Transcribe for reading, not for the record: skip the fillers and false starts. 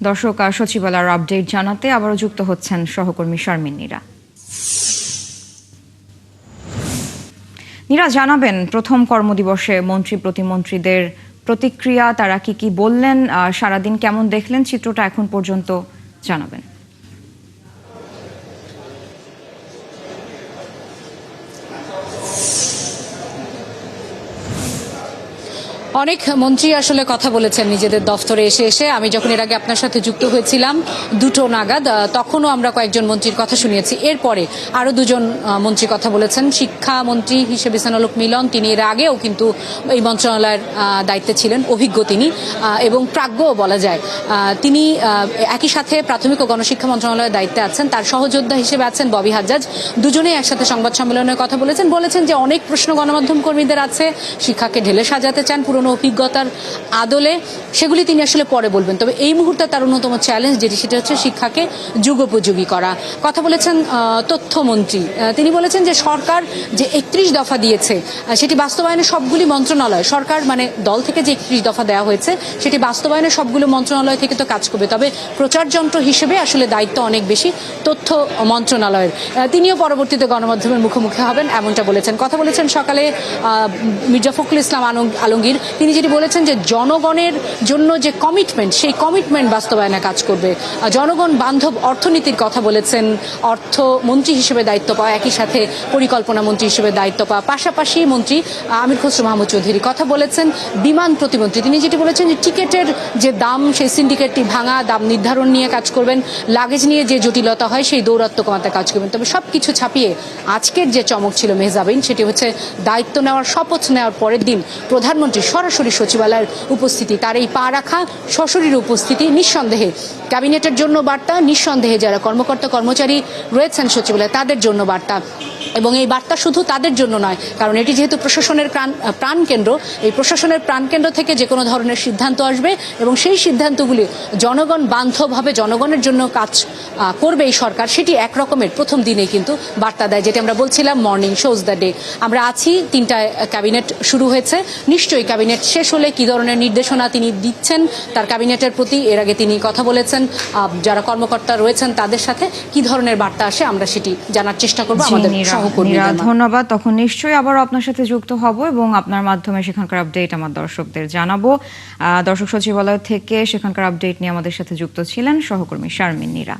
দর্শক, সচিবালয়ের আপডেট জানাতে আবারও যুক্ত হচ্ছেন সহকর্মী শারমিন নীরা। নীরা, জানাবেন প্রথম কর্মদিবসে মন্ত্রী প্রতিমন্ত্রীদের প্রতিক্রিয়া, তারা কি বললেন, সারাদিন কেমন দেখলেন চিত্রটা এখন পর্যন্ত জানাবেন। অনেক মন্ত্রী আসলে কথা বলেছেন নিজেদের দফতরে এসে। আমি যখন এর আগে আপনার সাথে যুক্ত হয়েছিলাম 2টো নাগাদ, তখনও আমরা কয়েকজন মন্ত্রীর কথা শুনিয়েছি। এরপরে আরও 2জন মন্ত্রী কথা বলেছেন। শিক্ষামন্ত্রী হিসেবে সানালক মিলন, তিনি এর আগেও কিন্তু এই মন্ত্রণালয়ের দায়িত্বে ছিলেন, অভিজ্ঞ তিনি এবং প্রাজ্ঞও বলা যায়। তিনি একই সাথে প্রাথমিক ও গণশিক্ষা মন্ত্রণালয়ের দায়িত্বে আছেন। তার সহযোদ্ধা হিসেবে আছেন ববি হাজ্জাজ। দুজনেই একসাথে সংবাদ সম্মেলনে কথা বলেছেন যে অনেক প্রশ্ন গণমাধ্যম কর্মীদের আছে, শিক্ষাকে ঢেলে সাজাতে চান পুরনো অভিজ্ঞতার আদলে, সেগুলি তিনি আসলে পরে বলবেন। তবে এই মুহূর্তে তার অন্যতম চ্যালেঞ্জ সেটা হচ্ছে শিক্ষাকে যুগোপযোগী করা। কথা বলেছেন তথ্যমন্ত্রী। তিনি বলেছেন যে সরকার যে 31 দফা দিয়েছে সেটি বাস্তবায়নে সবগুলি মন্ত্রণালয়, সরকার মানে দল থেকে যে 31 দফা দেওয়া হয়েছে সেটি বাস্তবায়নে সবগুলো মন্ত্রণালয় থেকে তো কাজ করবে, তবে প্রচার যন্ত্র হিসেবে আসলে দায়িত্ব অনেক বেশি তথ্য মন্ত্রণালয়ের। তিনিও পরবর্তীতে গণমাধ্যমের মুখোমুখি হবেন এমনটা বলেছেন। কথা বলেছেন সকালে মির্জা ফখরুল ইসলাম আলমগীর। তিনি যেটি বলেছেন যে জনগণের জন্য যে কমিটমেন্ট, সেই কমিটমেন্ট বাস্তবায়নে কাজ করবে। জনগণ বান্ধব অর্থনীতির কথা বলেছেন অর্থমন্ত্রী হিসেবে দায়িত্ব পাওয়া, একই সাথে পরিকল্পনা মন্ত্রী হিসেবে দায়িত্ব পাওয়া। পাশাপাশি মন্ত্রী আমির খসরু মাহমুদ চৌধুরী কথা বলেছেন বিমান প্রতিমন্ত্রী। তিনি যেটি বলেছেন যে টিকেটের যে দাম, সেই সিন্ডিকেটটি ভাঙা, দাম নির্ধারণ নিয়ে কাজ করবেন। লাগেজ নিয়ে যে জটিলতা হয় সেই দৌরাত্ম্য কমাতে কাজ করবেন। তবে সবকিছু ছাপিয়ে আজকের যে চমক ছিল মেহজাবিন, সেটি হচ্ছে দায়িত্ব নেওয়ার শপথ নেওয়ার পরের দিন প্রধানমন্ত্রী সরাসরি সচিবালয়ের উপস্থিতি। তার এই পা রাখা সশরীর উপস্থিতি নিঃসন্দেহে ক্যাবিনেটের জন্য বার্তা, নিঃসন্দেহে যারা কর্মকর্তা কর্মচারী রয়েছেন সচিবালয়ে তাদের জন্য বার্তা। এবং এই বার্তা শুধু তাদের জন্য নয়, কারণ এটি যেহেতু প্রশাসনের প্রাণকেন্দ্র, এই প্রশাসনের প্রাণকেন্দ্র থেকে যে কোনো ধরনের সিদ্ধান্ত আসবে এবং সেই সিদ্ধান্তগুলি জনগণ বান্ধব হবে, জনগণের জন্য কাজ করবে এই সরকার, সেটি একরকমের প্রথম দিনেই কিন্তু বার্তা দেয়। যেটি আমরা বলছিলাম মর্নিং শোজ দ্য ডে। আমরা আছি, 3টায় ক্যাবিনেট শুরু হয়েছে। নিশ্চয়ই ক্যাবিনেট শেষ হলে কী ধরনের নির্দেশনা তিনি দিচ্ছেন তার ক্যাবিনেটের প্রতি, এর আগে তিনি কথা বলেছেন যারা কর্মকর্তা রয়েছেন তাদের সাথে, কি ধরনের বার্তা আসে আমরা সেটি জানার চেষ্টা করবো আমাদের সহকর্মীরা। ধন্যবাদ। তখন নিশ্চয়ই আবারও আপনার সাথে যুক্ত হব এবং আপনার মাধ্যমে সেখানকার আপডেট আমার দর্শকদের জানাবো। দর্শক, সচিবালয় থেকে সেখানকার আপডেট নিয়ে আমাদের সাথে যুক্ত ছিলেন সহকর্মী শারমিন নীরা।